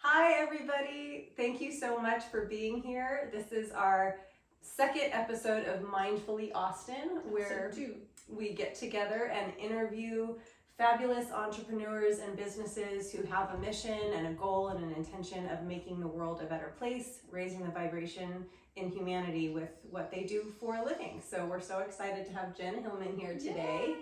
Hi, everybody. Thank you so much for being here. This is our second episode of Mindfully Austin, where we get together and interview fabulous entrepreneurs and businesses who have a mission and a goal and an intention of making the world a better place, raising the vibration in humanity with what they do for a living. So we're so excited to have Jen Hilman here today. Yay!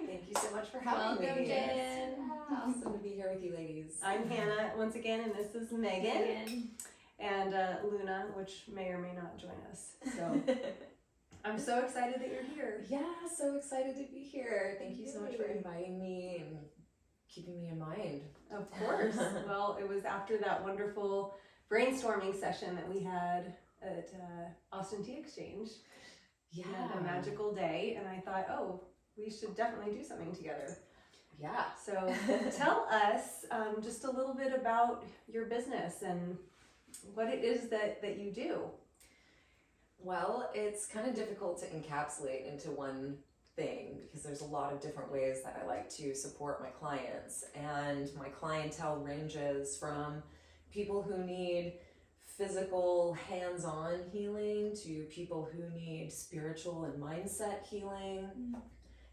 Thank you so much for having me. Welcome, Jen. Awesome to be here with you ladies. I'm Hannah once again, and this is Megan. And Luna, which may or may not join us. So I'm so excited that you're here. Yeah, so excited to be here. Thank you so much for inviting me and keeping me in mind. Of course. Well, it was after that wonderful brainstorming session that we had at Austin Exchange. Yeah. A magical day, and I thought, oh, we should definitely do something together. Yeah. So tell us just a little bit about your business and what it is that you do. Well, it's kind of difficult to encapsulate into one thing because there's a lot of different ways that I like to support my clients. And my clientele ranges from people who need physical hands-on healing to people who need spiritual and mindset healing.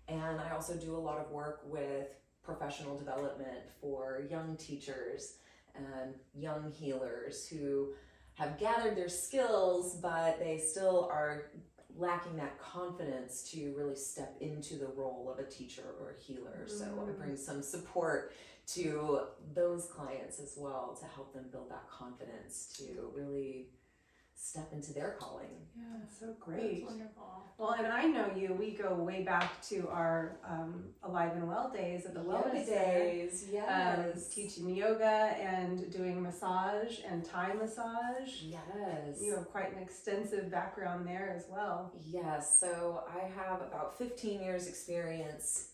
And I also do a lot of work with professional development for young teachers and young healers who have gathered their skills, but they still are lacking that confidence to really step into the role of a teacher or a healer. So I bring some support to those clients as well to help them build that confidence to really step into their calling. Yeah, that's so great. That's wonderful. Well, and I know you. We go way back to our Alive and Well days at the Wellness days, Center, yes. teaching yoga and doing massage and Thai massage. Yes. You have quite an extensive background there as well. Yes, so I have about 15 years experience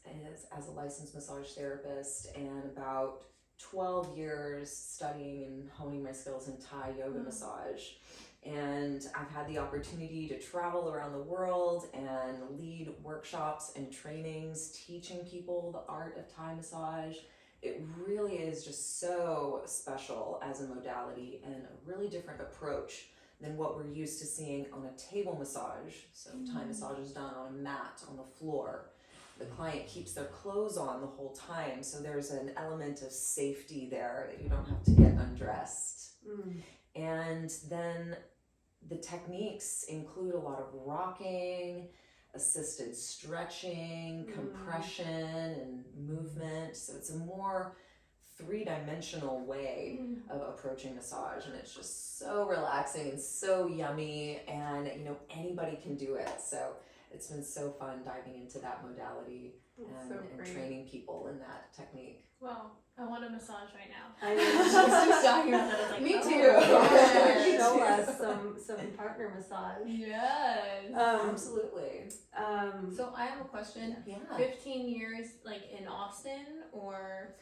as a licensed massage therapist and about 12 years studying and honing my skills in Thai yoga massage. And I've had the opportunity to travel around the world and lead workshops and trainings teaching people the art of Thai massage. It really is just so special as a modality and a really different approach than what we're used to seeing on a table massage. So Thai massage is done on a mat on the floor. The client keeps their clothes on the whole time, so there's an element of safety there that you don't have to get undressed. And then the techniques include a lot of rocking, assisted stretching, compression, and movement. So it's a more three-dimensional way of approaching massage, and it's just so relaxing and so yummy, and anybody can do it. So it's been so fun diving into that modality and training people in that technique. Well, I want a massage right now. I know. Just talking about that, I was like, Me oh, too. Yeah, show us some partner massage. Yes. Absolutely. So I have a question. Yeah. 15 years like in Austin or?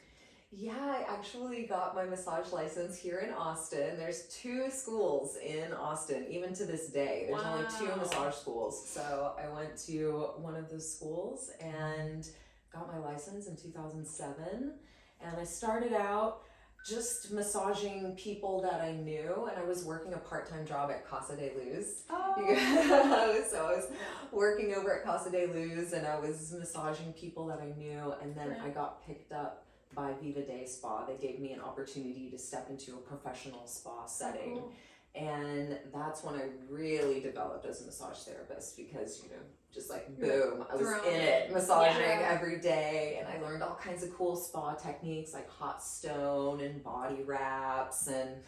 Yeah, I actually got my massage license here in Austin. There's 2 schools in Austin, even to this day. There's only 2 massage schools. So I went to one of those schools and got my license in 2007. And I started out just massaging people that I knew, and I was working a part-time job at Casa de Luz. Oh. So I was working over at Casa de Luz, and I was massaging people that I knew, and then I got picked up by Viva Day Spa. They gave me an opportunity to step into a professional spa setting. Cool. And that's when I really developed as a massage therapist because, just like boom, I was in it, massaging every day. And I learned all kinds of cool spa techniques like hot stone and body wraps and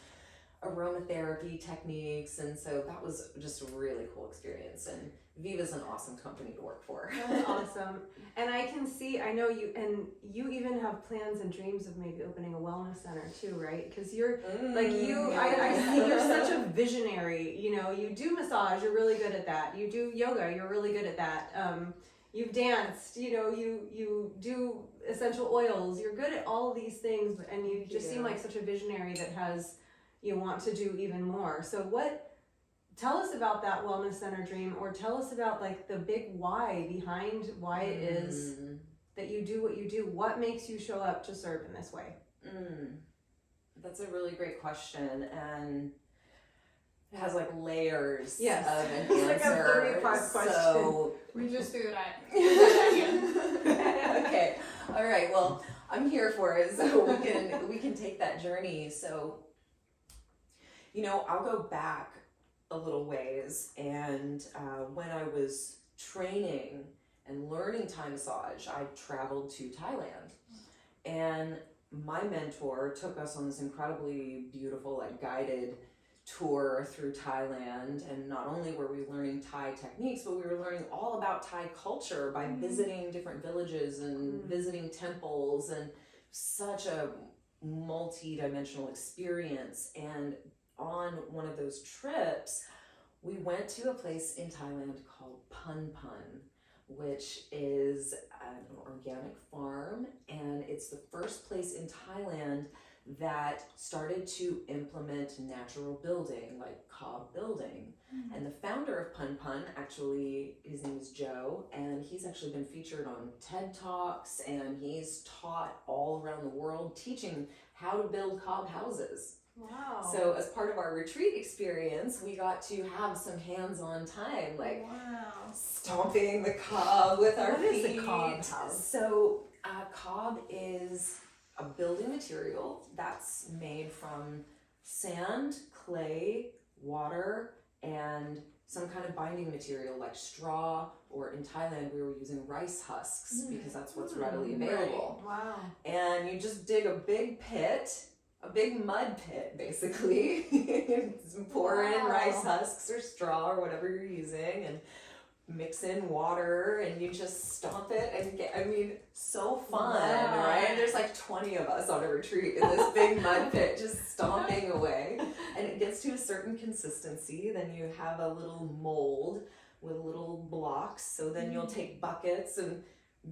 aromatherapy techniques. And so that was just a really cool experience. And Viva's an awesome company to work for. That's awesome. And I can see, I know you, and you even have plans and dreams of maybe opening a wellness center too, right? Because you're like I see you're such a visionary. You do massage, you're really good at that. You do yoga, you're really good at that. You've danced, you do essential oils, you're good at all of these things, and you just seem like such a visionary that you want to do even more. So tell us about that wellness center dream, or tell us about like the big why behind why it is that you do what you do. What makes you show up to serve in this way? That's a really great question, and it has like layers Yes. of an It's like a answer. 30-part question. So We just threw that. okay, all right. Well, I'm here for it, so we can take that journey. So, I'll go back a little ways, and when I was training and learning Thai massage, I traveled to Thailand, and my mentor took us on this incredibly beautiful, like, guided tour through Thailand. And not only were we learning Thai techniques, but we were learning all about Thai culture by visiting different villages and visiting temples, and such a multi-dimensional experience. And on one of those trips, we went to a place in Thailand called Pun Pun, which is an organic farm, and it's the first place in Thailand that started to implement natural building, like cob building. And the founder of Pun Pun, actually, his name is Joe, and he's actually been featured on TED Talks, and he's taught all around the world teaching how to build cob houses. Wow. So as part of our retreat experience, we got to have some hands-on time, like stomping the cob with our feet. What is a cob house? So cob is a building material that's made from sand, clay, water, and some kind of binding material like straw, or in Thailand we were using rice husks because that's what's readily available. Right. Wow. And you just dig a big pit, a big mud pit basically, pour in rice husks or straw or whatever you're using, and mix in water, and you just stomp it and so fun, right? There's like 20 of us on a retreat in this big mud pit just stomping away, and it gets to a certain consistency. Then you have a little mold with little blocks, so then you'll take buckets and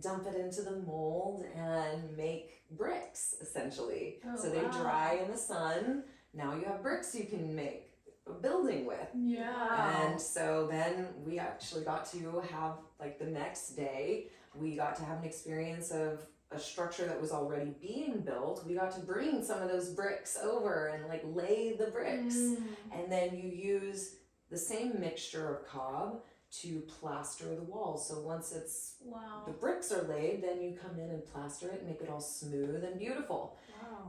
dump it into the mold and make bricks essentially. So they dry in the sun. Now you have bricks you can make a building with. And so then we actually got to have, like, the next day we got to have an experience of a structure that was already being built. We got to bring some of those bricks over and like lay the bricks, and then you use the same mixture of cob to plaster the walls. So once it's the bricks are laid, then you come in and plaster it and make it all smooth and beautiful.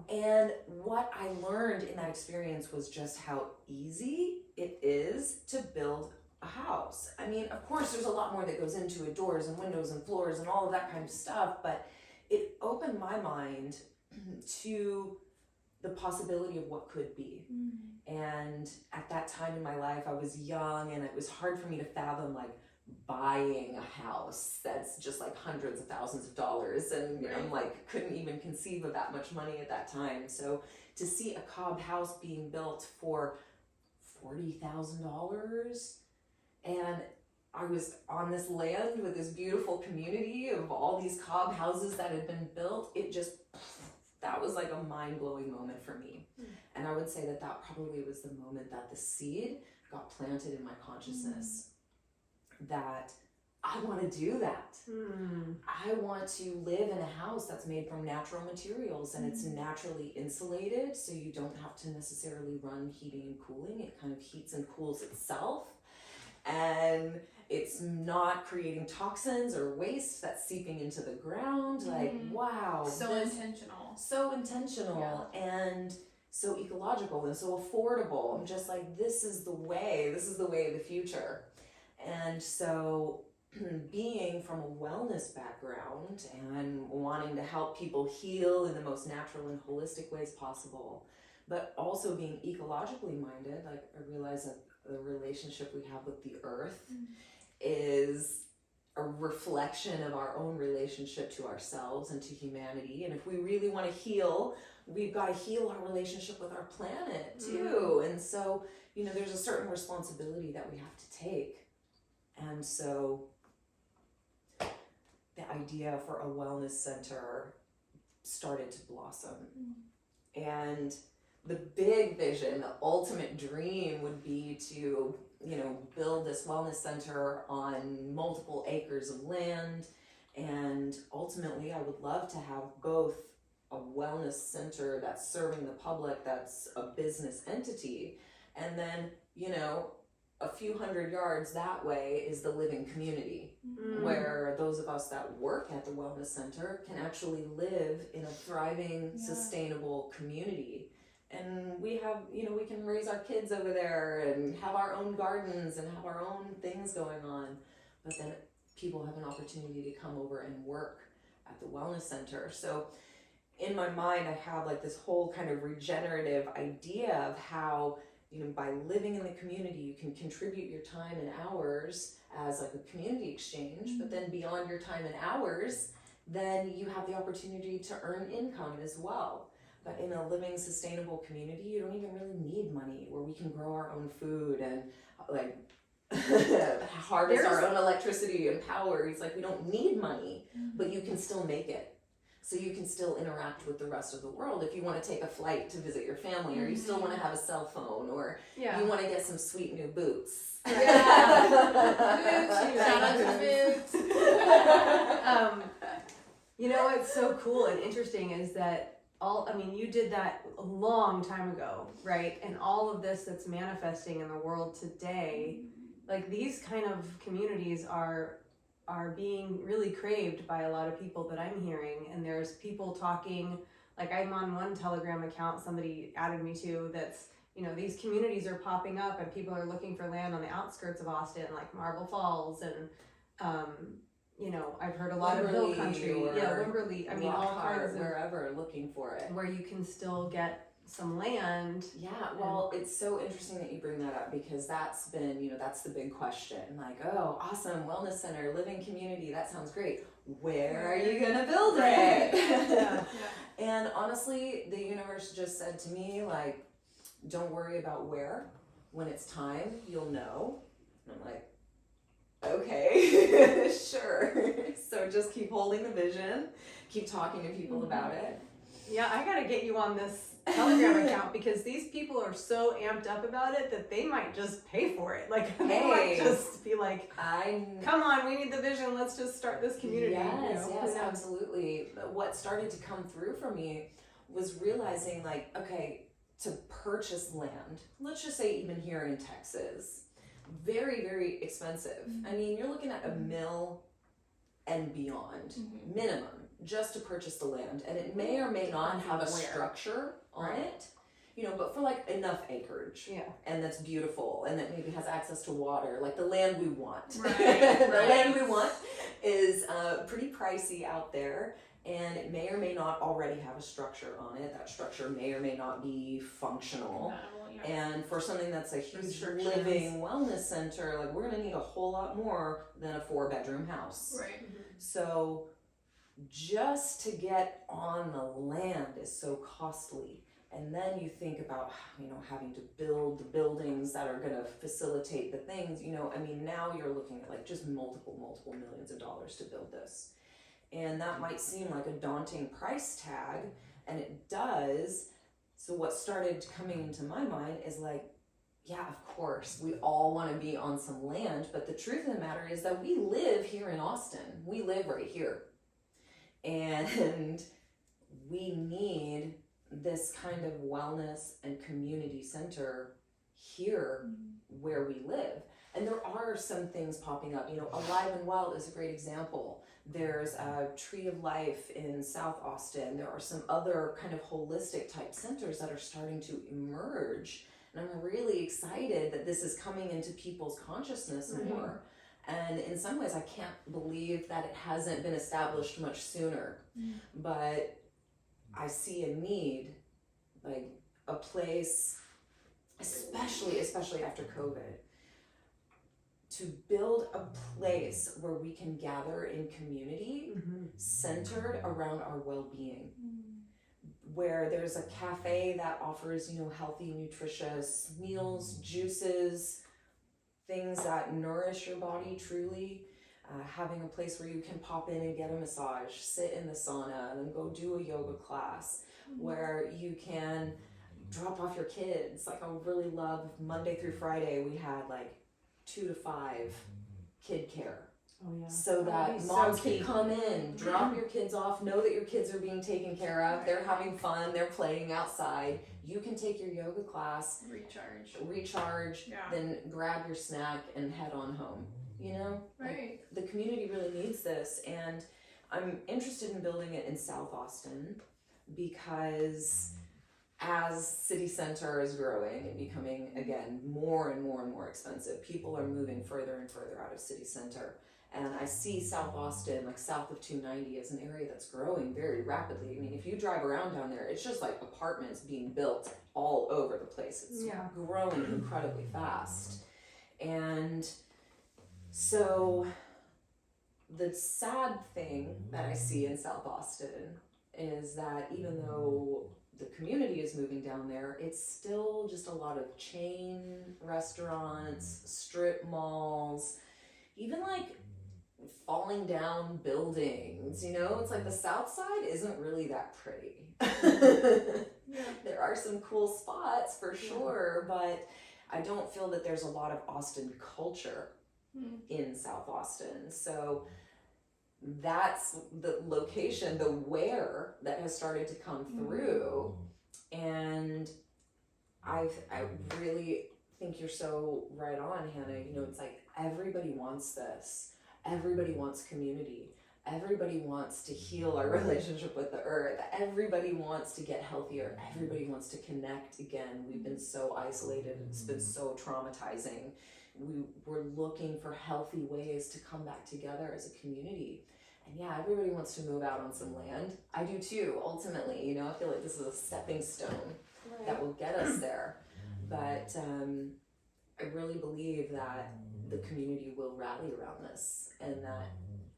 And what I learned in that experience was just how easy it is to build a house. I mean, of course, there's a lot more that goes into it, doors and windows and floors and all of that kind of stuff, but it opened my mind to the possibility of what could be. And at that time in my life, I was young, and it was hard for me to fathom, like, buying a house that's just like hundreds of thousands of dollars, and I'm like, couldn't even conceive of that much money at that time. So to see a cob house being built for $40,000, and I was on this land with this beautiful community of all these cob houses that had been built, that was like a mind-blowing moment for me. And I would say that probably was the moment that the seed got planted in my consciousness, that I want to do that. I want to live in a house that's made from natural materials, and it's naturally insulated, so you don't have to necessarily run heating and cooling. It kind of heats and cools itself, and it's not creating toxins or waste that's seeping into the ground. Like, wow. So intentional. So intentional, and so ecological, and so affordable. I'm just like, this is the way of the future. And so being from a wellness background and wanting to help people heal in the most natural and holistic ways possible, but also being ecologically minded, like, I realize that the relationship we have with the earth is a reflection of our own relationship to ourselves and to humanity. And if we really want to heal, we've got to heal our relationship with our planet too. And so, there's a certain responsibility that we have to take. And so the idea for a wellness center started to blossom. And the big vision, the ultimate dream, would be to, build this wellness center on multiple acres of land. And ultimately, I would love to have both a wellness center that's serving the public, that's a business entity. And then, a few hundred yards that way is the living community, where those of us that work at the wellness center can actually live in a thriving, sustainable community. And we have, we can raise our kids over there and have our own gardens and have our own things going on. But then people have an opportunity to come over and work at the wellness center. So in my mind, I have like this whole kind of regenerative idea of how, by living in the community, you can contribute your time and hours as like a community exchange, but then beyond your time and hours, then you have the opportunity to earn income as well. But in a living, sustainable community, you don't even really need money, where we can grow our own food and like harvest our own electricity and power. It's like we don't need money, but you can still make it. So you can still interact with the rest of the world if you want to take a flight to visit your family, or you still want to have a cell phone, or you want to get some sweet new boots. Shout out to boots. What's so cool and interesting is that you did that a long time ago, right? And all of this that's manifesting in the world today, like these kind of communities are being really craved by a lot of people that I'm hearing. And there's people talking, like I'm on one Telegram account somebody added me to, that's, these communities are popping up and people are looking for land on the outskirts of Austin, like Marble Falls and, I've heard a lot of hill country, Wimberley, all kinds of, wherever, looking for it. where you can still get some land. Yeah, well, it's so interesting that you bring that up, because that's been, that's the big question. Like, oh, awesome, wellness center, living community, that sounds great. Where are you gonna build it? And honestly, the universe just said to me, like, don't worry about where. When it's time, you'll know. And I'm like, okay, sure. So just keep holding the vision, keep talking to people about it. Yeah, I gotta get you on this Telegram account, because these people are so amped up about it that they might just pay for it. Like, they might just be like, come on, we need the vision, let's just start this community. Yes, absolutely. But what started to come through for me was realizing, like, okay, to purchase land, let's just say even here in Texas, very, very expensive. I mean, you're looking at $1 million and beyond, minimum, just to purchase the land. And it may or may not have a structure on it, but for like enough acreage. And that's beautiful, and that maybe has access to water, like the land we want. The land we want is pretty pricey out there, and it may or may not already have a structure on it. That structure may or may not be functional. And for something that's a huge living wellness center, like, we're gonna need a whole lot more than a 4-bedroom house. So just to get on the land is so costly. And then you think about, having to build the buildings that are gonna facilitate the things, now you're looking at like just multiple millions of dollars to build this. And that might seem like a daunting price tag, and it does. So what started coming into my mind is like, yeah, of course, we all want to be on some land, but the truth of the matter is that we live here in Austin. We live right here. And we need this kind of wellness and community center here where we live. And there are some things popping up. Alive and Well is a great example. There's a Tree of Life in South Austin. There are some other kind of holistic type centers that are starting to emerge. And I'm really excited that this is coming into people's consciousness more. And in some ways, I can't believe that it hasn't been established much sooner. But I see a need, like a place, especially after COVID, to build a place where we can gather in community centered around our well-being. Where there's a cafe that offers, healthy, nutritious meals, juices, things that nourish your body truly. Having a place where you can pop in and get a massage, sit in the sauna, and then go do a yoga class, where you can drop off your kids. Like, I really love Monday through Friday, we had like 2 to 5 kid care. Oh, yeah. So That'd that be moms so can key. come in, drop your kids off, know that your kids are being taken care of, they're having fun, they're playing outside. You can take your yoga class, recharge, Yeah. then grab your snack and head on home. You know? Right. Like, the community really needs this, and I'm interested in building it in South Austin because as city center is growing and becoming, again, more and more and more expensive, people are moving further and further out of city center. And I see South Austin, like south of 290, as an area that's growing very rapidly. I mean, if you drive around down there, it's just like apartments being built all over the place. It's growing incredibly fast. And so the sad thing that I see in South Austin is that even though the community is moving down there, it's still just a lot of chain restaurants, strip malls, even like falling down buildings, you know? It's like the South Side isn't really that pretty. There are some cool spots for sure, but I don't feel that there's a lot of Austin culture in South Austin. So that's the location, the where that has started to come through. And I really think you're so right on, Hannah. You know, it's like everybody wants this. Everybody wants community. Everybody wants to heal our relationship with the earth. Everybody wants to get healthier. Everybody wants to connect again. We've been so isolated. It's been so traumatizing. We're looking for healthy ways to come back together as a community. And yeah, everybody wants to move out on some land. I do too, ultimately. You know, I feel like this is a stepping stone that will get us there. But I really believe that the community will rally around this and that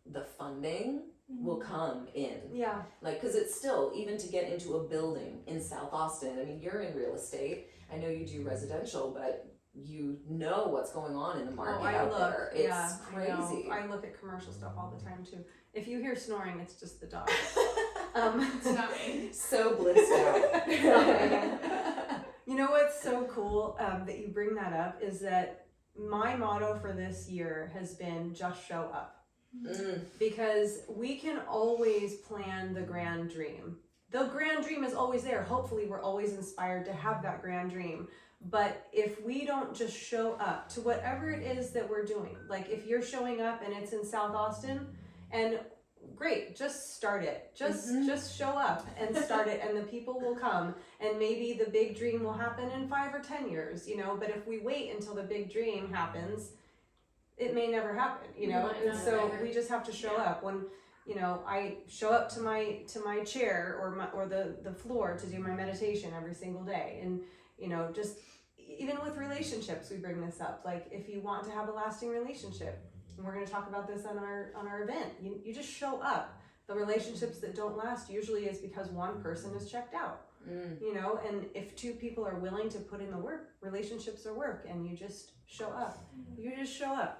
the funding will come in. Yeah. Like, because it's still, even to get into a building in South Austin, I mean, you're in real estate. I know you do residential, but you know what's going on in the market out there. It's crazy. I look at commercial stuff all the time too. If you hear snoring, it's just the dog. It's not me. So blissed out. You know what's so cool that you bring that up is that my motto for this year has been just show up. Because we can always plan the grand dream. The grand dream is always there. Hopefully we're always inspired to have that grand dream. But if we don't just show up to whatever it is that we're doing, like if you're showing up and it's in South Austin, and great, just start it. Just show up and start it, and the people will come, and maybe the big dream will happen in 5 or 10 years, you know. But if we wait until the big dream happens, it may never happen, you know. And so we just have to show up. When, you know, I show up to my chair or the floor to do my meditation every single day. And, you know, just even with relationships, we bring this up. Like, if you want to have a lasting relationship, and we're going to talk about this on our event, you just show up. The relationships that don't last usually is because one person is checked out. You know, and if 2 people are willing to put in the work, relationships are work, and you just show up. You just show up.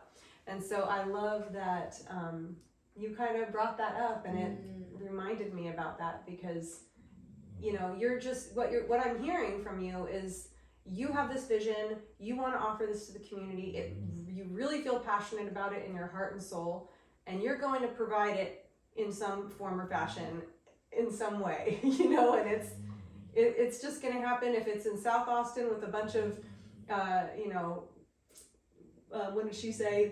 And so I love that you kind of brought that up, and it reminded me about that, because, you know, you're just what I'm hearing from you is you have this vision, you want to offer this to the community, you really feel passionate about it in your heart and soul, and you're going to provide it in some form or fashion, in some way, you know. And it's just going to happen if it's in South Austin with a bunch of, you know, what did she say,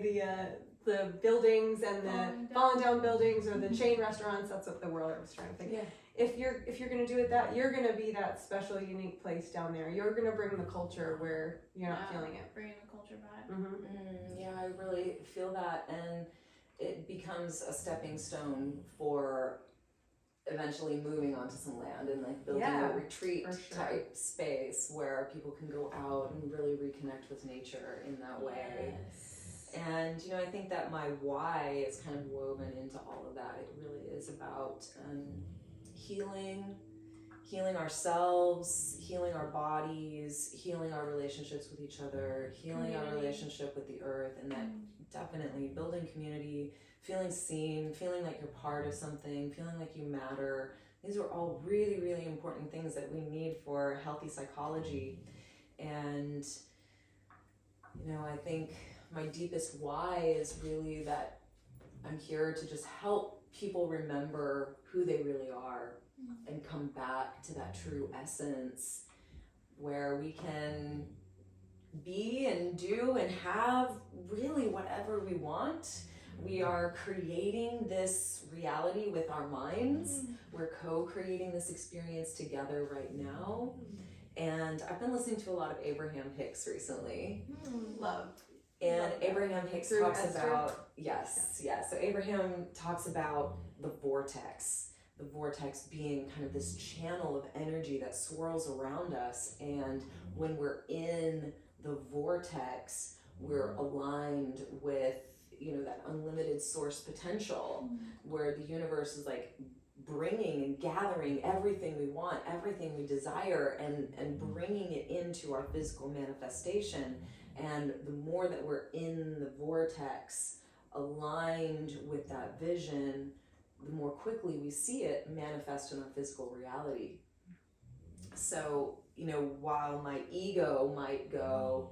the buildings and the fallen down buildings, or the chain restaurants. That's what the word I was trying to think. Yeah. If you're gonna do it, that you're gonna be that special, unique place down there. You're gonna bring the culture where you're not feeling it. Bringing the culture back. Yeah, I really feel that, and it becomes a stepping stone for eventually moving onto some land and like building a retreat type space where people can go out and really reconnect with nature in that way. And, you know, I think that my why is kind of woven into all of that. It really is about healing ourselves, healing our bodies, healing our relationships with each other, healing our relationship with the earth, and that definitely building community, feeling seen, feeling like you're part of something, feeling like you matter. These are all really, really important things that we need for healthy psychology. And, you know, I think my deepest why is really that I'm here to just help people remember who they really are and come back to that true essence where we can be and do and have really whatever we want. We are creating this reality with our minds. We're co-creating this experience together right now. And I've been listening to a lot of Abraham Hicks recently. Love. And Love that. Abraham Hicks Through talks Esther? about, yes. So Abraham talks about the vortex being kind of this channel of energy that swirls around us. And when we're in the vortex, we're aligned with, that unlimited source potential where the universe is like bringing and gathering everything we want, everything we desire, and bringing it into our physical manifestation. And the more that we're in the vortex, aligned with that vision, the more quickly we see it manifest in our physical reality. So, while my ego might go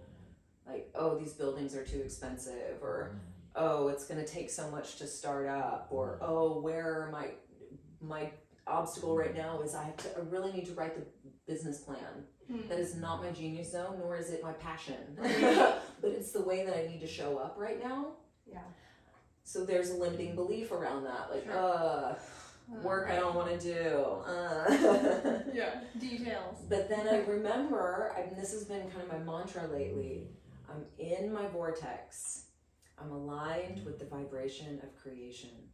like, oh, these buildings are too expensive, or oh, it's going to take so much to start up, or oh, where my obstacle right now is I really need to write the business plan. That is not my genius zone, nor is it my passion. But it's the way that I need to show up right now. Yeah. So there's a limiting belief around that, like, work I don't want to do. Yeah. Details. But then I remember, this has been kind of my mantra lately. I'm in my vortex. I'm aligned with the vibration of creation.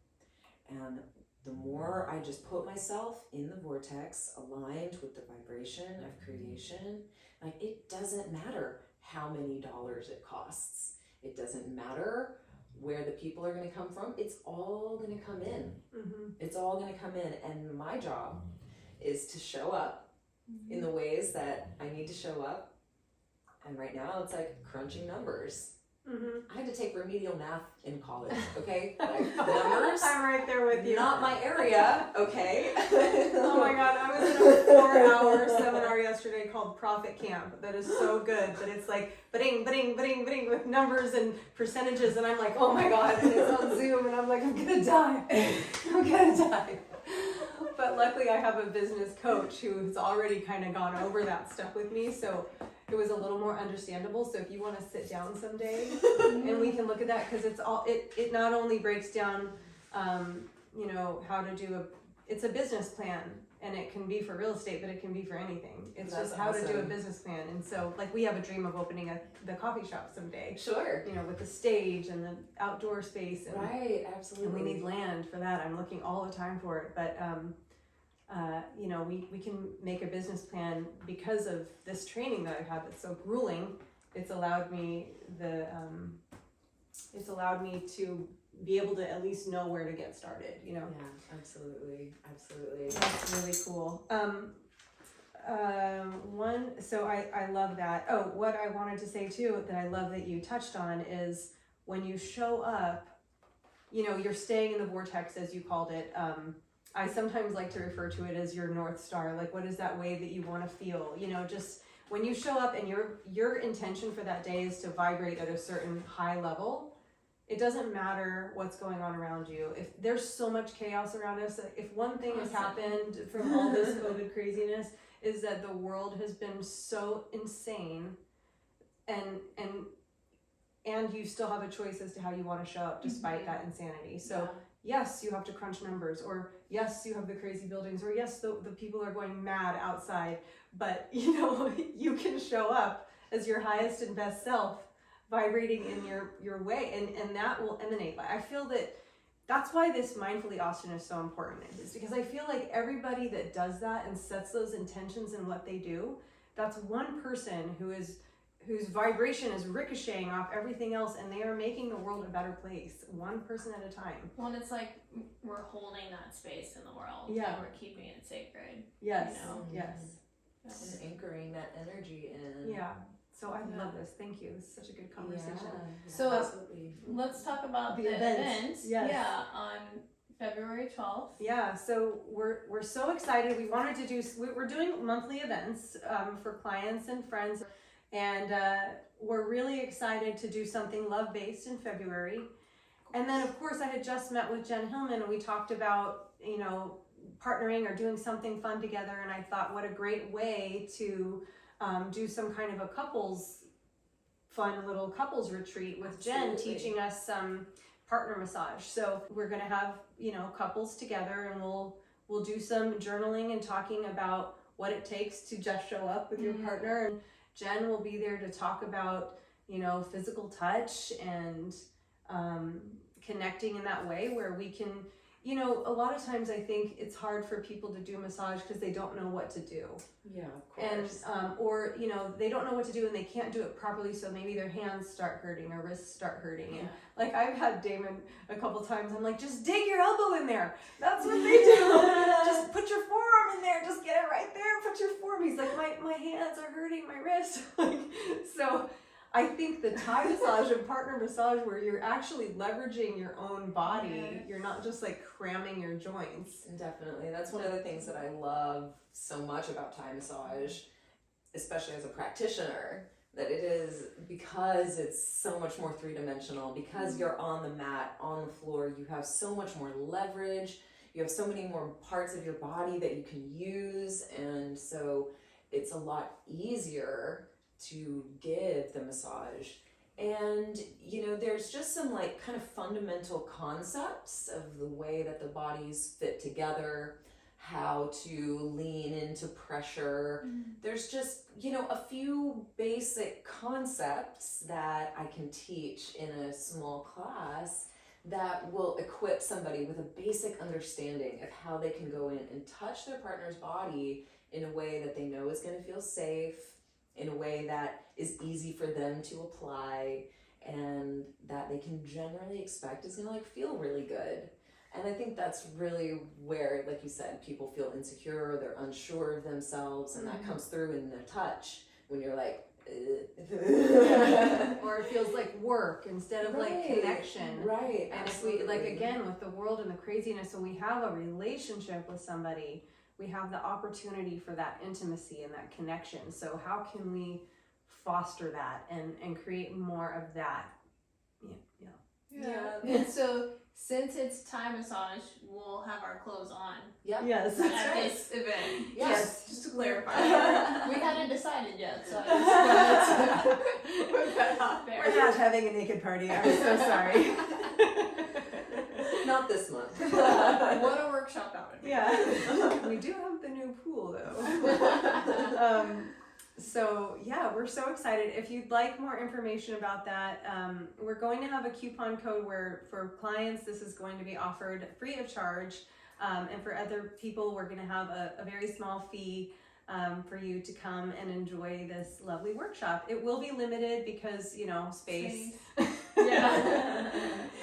And the more I just put myself in the vortex, aligned with the vibration of creation, like, it doesn't matter how many dollars it costs. It doesn't matter where the people are going to come from. It's all going to come in. It's all going to come in. And my job is to show up in the ways that I need to show up. And right now it's like crunching numbers. I had to take remedial math in college, okay? Like, numbers. I'm right there with you. Not my area, okay? Oh my god, I was in a 4-hour seminar yesterday called Profit Camp. That is so good, but it's like ba-ding, ba-ding, ba-ding, ba-ding with numbers and percentages, and I'm like, oh my god, and it's on Zoom, and I'm like, I'm gonna die. I'm gonna die. But luckily I have a business coach who has already kind of gone over that stuff with me, so it was a little more understandable. So if you want to sit down someday and we can look at that, because it not only breaks down how to do it's a business plan, and it can be for real estate, but it can be for anything. It's That's just how to do a awesome. business plan. And so, like, we have a dream of opening the coffee shop someday, Sure. with the stage and the outdoor space, and, Right, absolutely. and we need land for that. I'm looking all the time for it, but we can make a business plan because of this training that I've had that's so grueling. It's allowed me to be able to at least know where to get started, Yeah, absolutely. That's really cool. So I love that. Oh, what I wanted to say too, that I love that you touched on, is when you show up, you're staying in the vortex, as you called it. I sometimes like to refer to it as your North Star. Like, what is that way that you want to feel? Just when you show up and your intention for that day is to vibrate at a certain high level, it doesn't matter what's going on around you. If there's so much chaos around us, if one thing has happened from all this COVID craziness, is that the world has been so insane, and you still have a choice as to how you want to show up despite that insanity. So yes, you have to crunch numbers, or yes, you have the crazy buildings, or yes, the people are going mad outside, but you can show up as your highest and best self, vibrating in your way, and that will emanate. I feel that's why this Mindfully Austin is so important, is because I feel like everybody that does that and sets those intentions in what they do, that's one person whose vibration is ricocheting off everything else, and they are making the world a better place, one person at a time. Well, and it's like we're holding that space in the world. Yeah. And we're keeping it sacred. Yes. Yes. And anchoring that energy in. Yeah. So I love this. Thank you. It's such a good conversation. Yeah, So, absolutely. Let's talk about The the events. event. Yes. Yeah, on February 12th. Yeah, so we're so excited. We wanted to we're doing monthly events for clients and friends, and we're really excited to do something love-based in February. And then of course I had just met with Jen Hilman and we talked about, you know, partnering or doing something fun together. And I thought, what a great way to do some kind of a fun little couples retreat with Jen Absolutely. teaching us some partner massage. So we're gonna have, you know, couples together and we'll do some journaling and talking about what it takes to just show up with your partner. And Jen will be there to talk about, you know, physical touch and connecting in that way where we can, you know, a lot of times I think it's hard for people to do massage because they don't know what to do. Yeah, of course. And, or, you know, they don't know what to do and they can't do it properly. So maybe their hands start hurting or wrists start hurting. And like I've had Damon a couple times, I'm like, just dig your elbow in there. That's what they do. Just put your forearm in there. Just get it right there. Put your forearm. He's like, my hands are hurting, my wrist. Like, so I think the Thai massage and partner massage where you're actually leveraging your own body, you're not just like cramming your joints. Definitely. That's one of the things that I love so much about Thai massage, especially as a practitioner, that it is because it's so much more three-dimensional, because you're on the mat, on the floor, you have so much more leverage, you have so many more parts of your body that you can use, and so it's a lot easier to give the massage. And you know, there's just some like kind of fundamental concepts of the way that the bodies fit together, how to lean into pressure. There's just, you know, a few basic concepts that I can teach in a small class that will equip somebody with a basic understanding of how they can go in and touch their partner's body in a way that they know is going to feel safe, in a way that is easy for them to apply, and that they can generally expect is gonna like feel really good. And I think that's really where, like you said, people feel insecure or they're unsure of themselves, and that comes through in their touch when you're like, Or it feels like work instead of like connection. Right. And if we, like, again, with the world and the craziness, when we have a relationship with somebody, we have the opportunity for that intimacy and that connection. So how can we foster that and create more of that? Yeah. And so since it's Thai massage, we'll have our clothes on Yep. Yes, at this event. Yes. Just to clarify. We hadn't decided yet, so I just wanted to put that out there. We're not having a naked party. I'm so sorry. Not this month. What a workshop that would be. Yeah. We do have the new pool though. So yeah, we're so excited. If you'd like more information about that, we're going to have a coupon code where for clients this is going to be offered free of charge, and for other people we're going to have a very small fee for you to come and enjoy this lovely workshop. It will be limited because, you know, space. Yeah.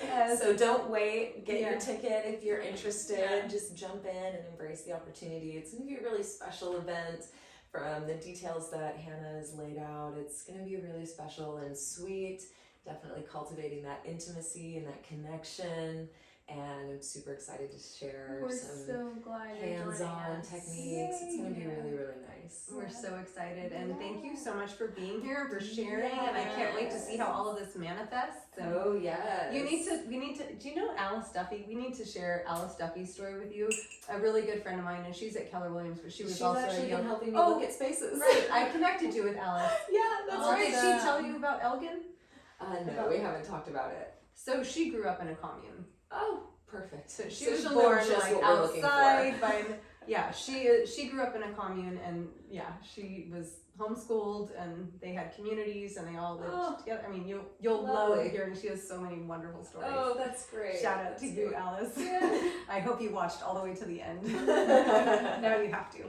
Yes. So don't wait, get your ticket if you're interested, just jump in and embrace the opportunity. It's going to be a really special event. From the details that Hannah has laid out, it's going to be really special and sweet, definitely cultivating that intimacy and that connection, and I'm super excited to share We're some so glad you're hands-on joining us. techniques. It's going to be really, really nice. We're so excited, and thank you so much for being here, for sharing, and I can't wait to see how all of this manifests. And Oh yes. we need to, do you know Alice Duffy? We need to share Alice Duffy's story with you. A really good friend of mine, and she's at Keller Williams, but she was She's also actually a young, been helping me Oh, look at spaces. right, I connected you with Alice. Yeah, that's Did right. she tell you about Elgin? No, we haven't talked about it. So she grew up in a commune. Oh, perfect. So she So was she'll know born just like what we're looking outside for. by, yeah, she grew up in a commune, and yeah, she was homeschooled, and they had communities, and they all lived together. I mean, you'll love Lovely. hearing. She has so many wonderful stories. Oh, that's great. Shout out to That's you, great. Alice. Yeah. I hope you watched all the way to the end. Now you have to.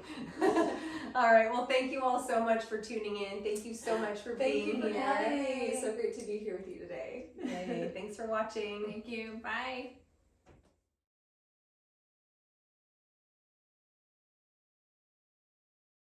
All right. Well, thank you all so much for tuning in. Thank you so much for Thank being you for here. having me. So great to be here with you today. Yay. Thanks for watching. Thank you. Bye.